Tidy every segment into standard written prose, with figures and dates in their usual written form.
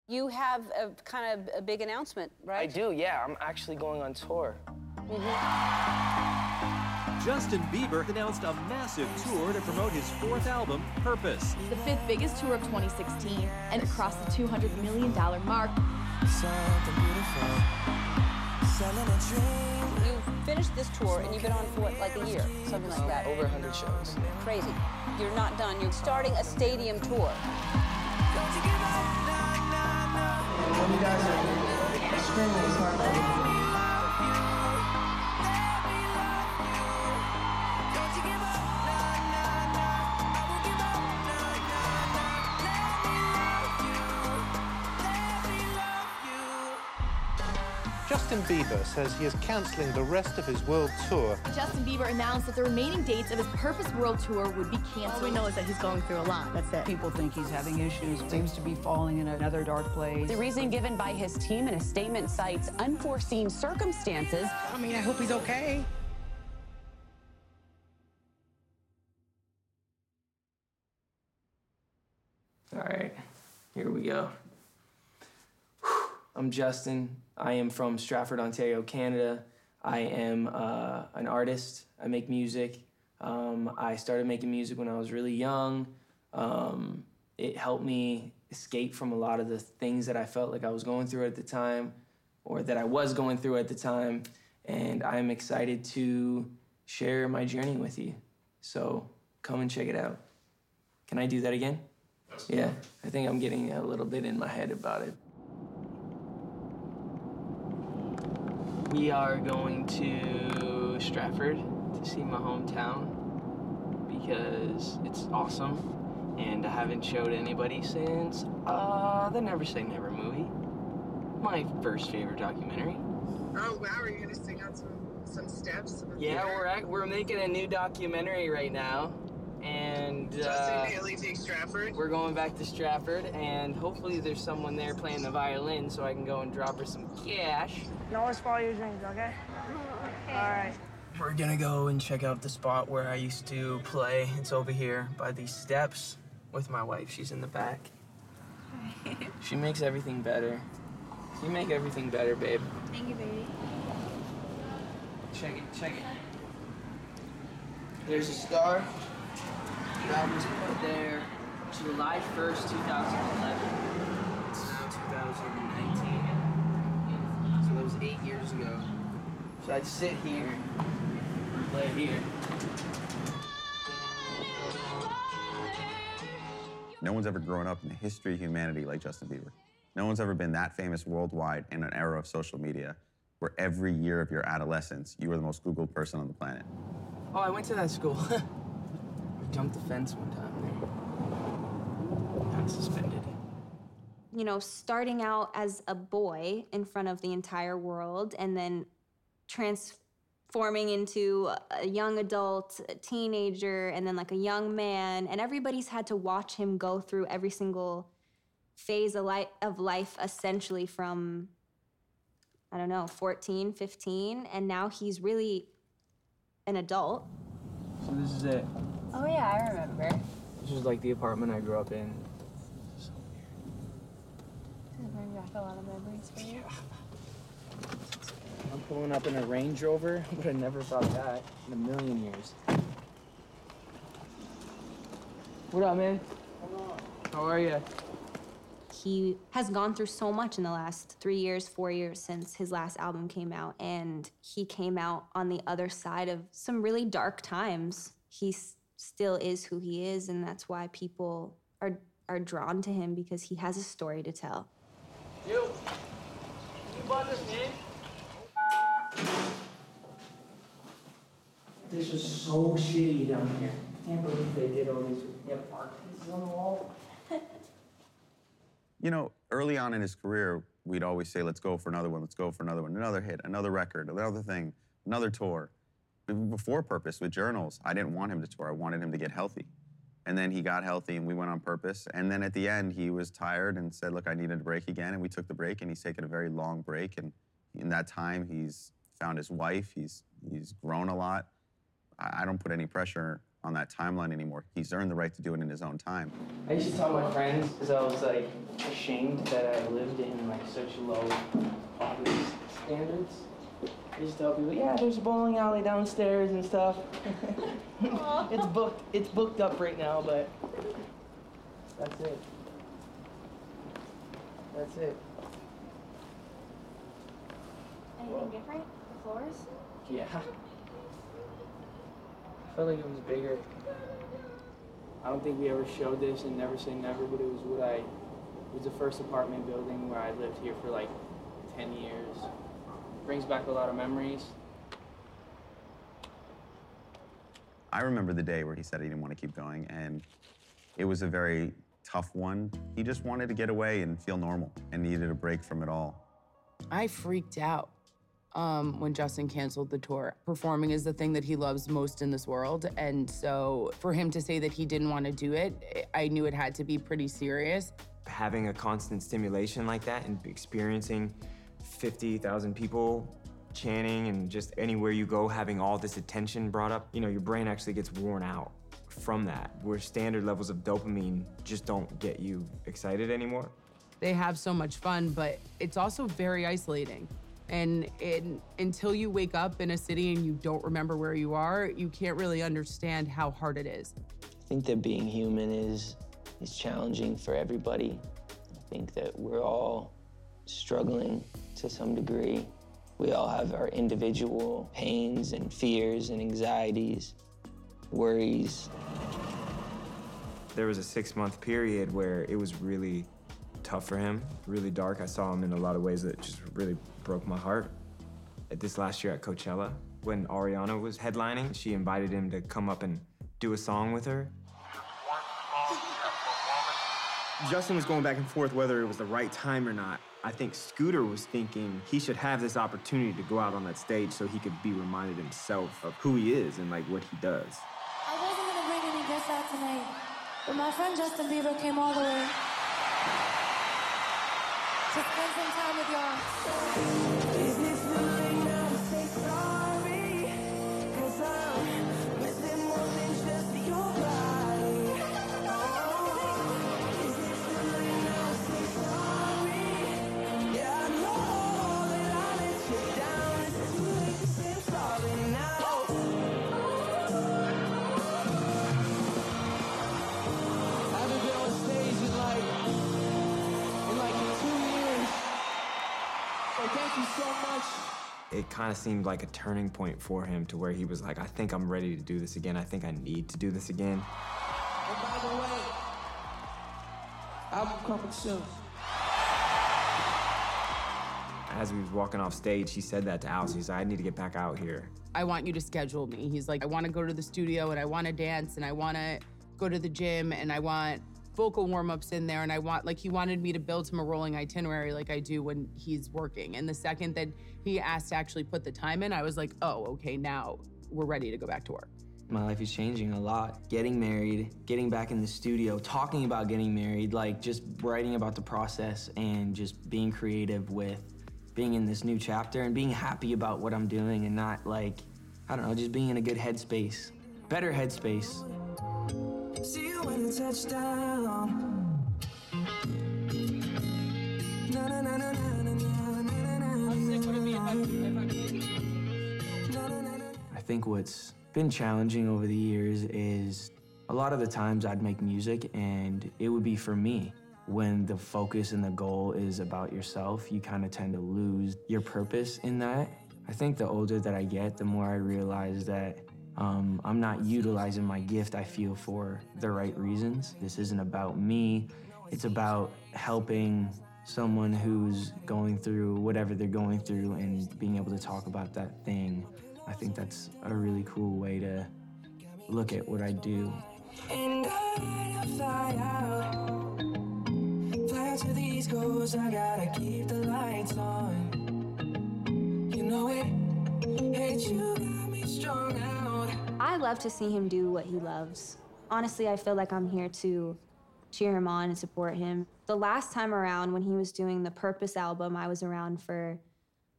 You have a kind of a big announcement, right? I do, yeah. I'm actually going on tour. Justin Bieber announced a massive tour to promote his fourth album, Purpose. The fifth biggest tour of 2016, and it crossed the $200 million mark. You've finished this tour, and you've been on for, what, like a year? Something like that. Over 100 shows. Crazy. You're not done. You're starting a stadium tour. You guys are extremely smart. Justin Bieber says he is cancelling the rest of his world tour. Justin Bieber announced that the remaining dates of his Purpose World Tour would be canceled. All we know is that he's going through a lot, that's it. People think he's having issues, seems to be falling in another dark place. The reason given by his team in a statement cites unforeseen circumstances. I mean, I hope he's okay. All right, here we go. I'm Justin. I am from Stratford, Ontario, Canada. I am an artist. I make music. I started making music when I was really young. It helped me escape from a lot of the things that I felt like I was going through at the time, or that I was going through at the time. And I'm excited to share my journey with you. So come and check it out. Can I do that again? Yeah, I think I'm getting a little bit in my head about it. We are going to Stratford to see my hometown because it's awesome, and I haven't showed anybody since the Never Say Never movie, my first favorite documentary. Oh wow, are you gonna sing out some steps? Yeah, we're making a new documentary right now, and Justin Bailey takes Stratford. We're going back to Stratford, and hopefully there's someone there playing the violin so I can go and drop her some cash. You always follow your dreams, okay? All right. We're gonna go and check out the spot where I used to play. It's over here by these steps with my wife. She's in the back. She makes everything better. You make everything better, babe. Thank you, baby. Check it. There's a star. That was put there July 1st, 2011. It's now 2019. So that was 8 years ago. So I'd sit here, play here. No one's ever grown up in the history of humanity like Justin Bieber. No one's ever been that famous worldwide in an era of social media where every year of your adolescence, you were the most Googled person on the planet. Oh, I went to that school. I jumped the fence one time there. Got suspended. You know, starting out as a boy in front of the entire world and then transforming into a young adult, a teenager, and then like a young man. And everybody's had to watch him go through every single phase of life essentially from, I don't know, 14, 15. And now he's really an adult. So this is it. Oh, yeah, I remember. This is like the apartment I grew up in. Does it bring back a lot of memories for you? I'm pulling up in a Range Rover. I would have never thought that in a million years. What up, man? How are you? He has gone through so much in the last 3 years, 4 years since his last album came out, and he came out on the other side of some really dark times. He still is who he is, and that's why people are drawn to him, because he has a story to tell. You bought this, man? This is so shitty down here. I can't believe they did all these art pieces on the wall. You know, early on in his career, we'd always say, let's go for another one, let's go for another one, another hit, another record, another thing, another tour. Before Purpose, with Journals, I didn't want him to tour. I wanted him to get healthy. And then he got healthy and we went on Purpose. And then at the end, he was tired and said, look, I needed a break again. And we took the break, and he's taken a very long break. And in that time, he's found his wife. He's grown a lot. I don't put any pressure on that timeline anymore. He's earned the right to do it in his own time. I used to tell my friends, because I was like ashamed that I lived in like such low poverty standards. I used to tell people, yeah, there's a bowling alley downstairs and stuff. It's booked up right now, but that's it. That's it. Anything different? The floors? Yeah. I felt like it was bigger. I don't think we ever showed this in Never Say Never, but it was the first apartment building where I lived here for like 10 years. Brings back a lot of memories. I remember the day where he said he didn't want to keep going, and it was a very tough one. He just wanted to get away and feel normal and needed a break from it all. I freaked out when Justin canceled the tour. Performing is the thing that he loves most in this world, and so for him to say that he didn't want to do it, I knew it had to be pretty serious. Having a constant stimulation like that and experiencing 50,000 people chanting and just anywhere you go having all this attention brought up, you know, your brain actually gets worn out from that, where standard levels of dopamine just don't get you excited anymore. They have so much fun, but it's also very isolating. And until you wake up in a city and you don't remember where you are, you can't really understand how hard it is. I think that being human is challenging for everybody. I think that we're all struggling to some degree. We all have our individual pains and fears and anxieties, worries. There was a 6-month period where it was really tough for him, really dark. I saw him in a lot of ways that just really broke my heart. At this last year at Coachella, when Ariana was headlining, she invited him to come up and do a song with her. Justin was going back and forth whether it was the right time or not. I think Scooter was thinking he should have this opportunity to go out on that stage so he could be reminded himself of who he is and like what he does. I wasn't gonna bring any guests out tonight, but my friend Justin Bieber came all the way to spend some time with y'all. Is this the right now to say sorry? 'Cause I'm missing more than just your body. Oh, is this the right now to say sorry? Yeah, I know that I let you down. It's too late to say I'm sorry now. I haven't been on stage in like 2 years. So thank you so much. It kind of seemed like a turning point for him to where he was like, I think I'm ready to do this again. I think I need to do this again. And by the way, album coming soon. As we was walking off stage, he said that to Alice. He's like, I need to get back out here. I want you to schedule me. He's like, I want to go to the studio and I want to dance and I want to go to the gym and I want vocal warm-ups in there and I want, like, he wanted me to build him a rolling itinerary like I do when he's working. And the second that he asked to actually put the time in, I was like, oh, okay, now we're ready to go back to work. My life is changing a lot. Getting married, getting back in the studio, talking about getting married, like just writing about the process and just being creative with being in this new chapter and being happy about what I'm doing and not like, I don't know, just being in a good headspace, better headspace. See you when it's touchdown. I think what's been challenging over the years is a lot of the times I'd make music and it would be for me. When the focus and the goal is about yourself, you kind of tend to lose your purpose in that. I think the older that I get, the more I realize that I'm not utilizing my gift, I feel, for the right reasons. This isn't about me. It's about helping someone who's going through whatever they're going through and being able to talk about that thing. I think that's a really cool way to look at what I do. And I fly out to the East Coast, I gotta keep the lights on. You know it, hate you got me strung out. I love to see him do what he loves. Honestly, I feel like I'm here to cheer him on and support him. The last time around when he was doing the Purpose album, I was around for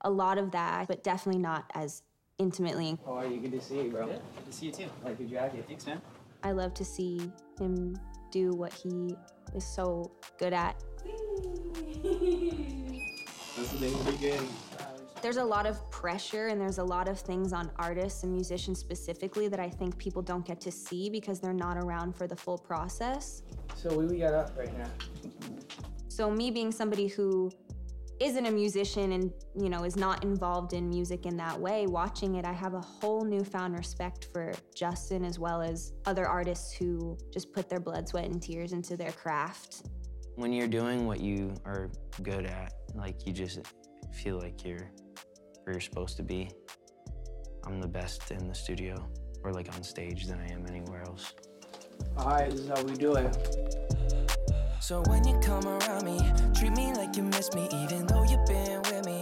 a lot of that, but definitely not as intimately. How are you? Good to see you, bro. Good to see you too. I like your jacket. Thanks, man. I love to see him do what he is so good at. There's a lot of pressure and there's a lot of things on artists and musicians specifically that I think people don't get to see because they're not around for the full process. So what do we got up right now? So me being somebody who isn't a musician and, you know, is not involved in music in that way, watching it, I have a whole newfound respect for Justin as well as other artists who just put their blood, sweat, and tears into their craft. When you're doing what you are good at, like you just feel like you're where you're supposed to be. I'm the best in the studio or like on stage than I am anywhere else. All right, this is how we do it. So when you come around me, treat me like you miss me, even though you've been with me.